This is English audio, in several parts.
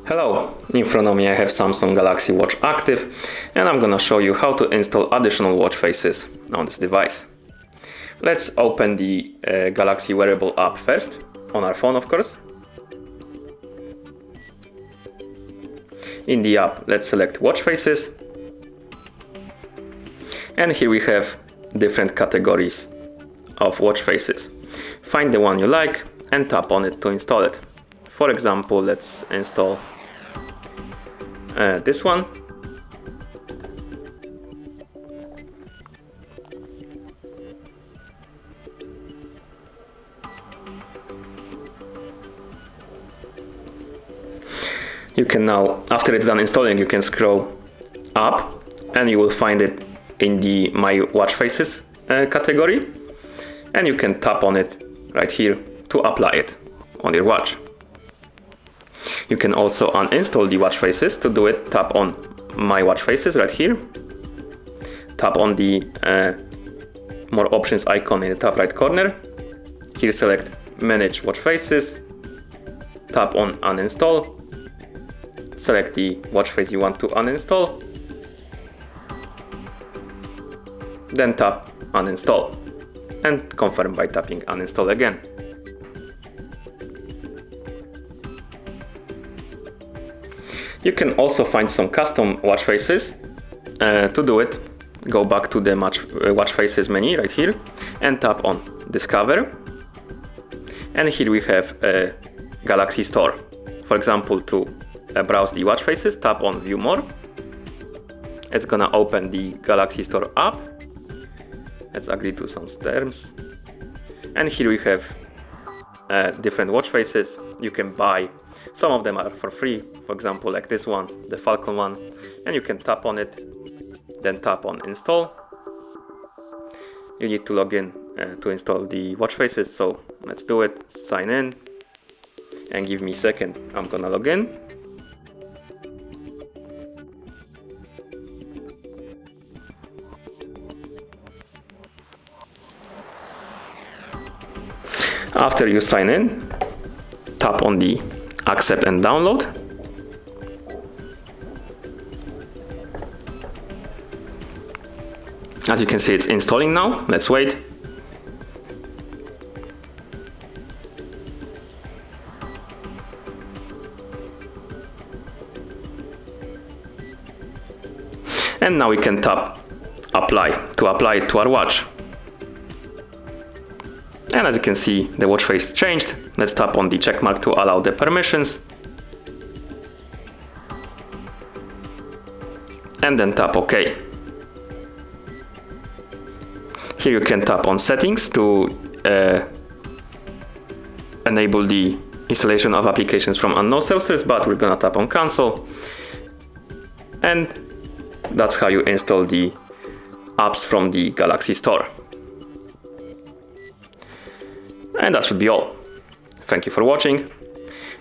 Hello, in front of me I have Samsung Galaxy Watch Active, and I'm gonna show you how to install additional watch faces on this device. Let's open the Galaxy wearable app first, on our phone of course. In the app, let's select watch faces, and here we have different categories of watch faces. Find the one you like and tap on it to install it. For example, let's install this one. You can now, after it's done installing, you can scroll up and you will find it in the My Watch Faces category, and you can tap on it right here to apply it on your watch. You can also uninstall the watch faces. To do it, tap on My Watch Faces right here. Tap on the More Options icon in the top right corner. Here select Manage Watch Faces. Tap on Uninstall. Select the watch face you want to uninstall. Then tap Uninstall. And confirm by tapping Uninstall again. You can also find some custom watch faces. To do it, go back to the watch faces menu right here and tap on Discover. And here we have a Galaxy Store. For example, to browse the watch faces, tap on View More. It's gonna open the Galaxy Store app. Let's agree to some terms. And here we have different watch faces you can buy. Some of them are for free, for example like this one, the Falcon one, and you can tap on it, then tap on Install. You need to log in to install the watch faces, so let's do it. Sign in and give me a second, I'm gonna log in. After you sign in, tap on the Accept and Download. As you can see, it's installing now. Let's wait. And now we can tap Apply to apply it to our watch. And as you can see, the watch face changed. Let's tap on the check mark to allow the permissions. And then tap OK. Here you can tap on Settings to enable the installation of applications from unknown sources, but we're gonna tap on Cancel. And that's how you install the apps from the Galaxy Store. And that should be all. Thank you for watching.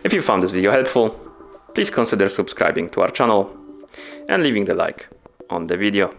If you found this video helpful, please consider subscribing to our channel and leaving the like on the video.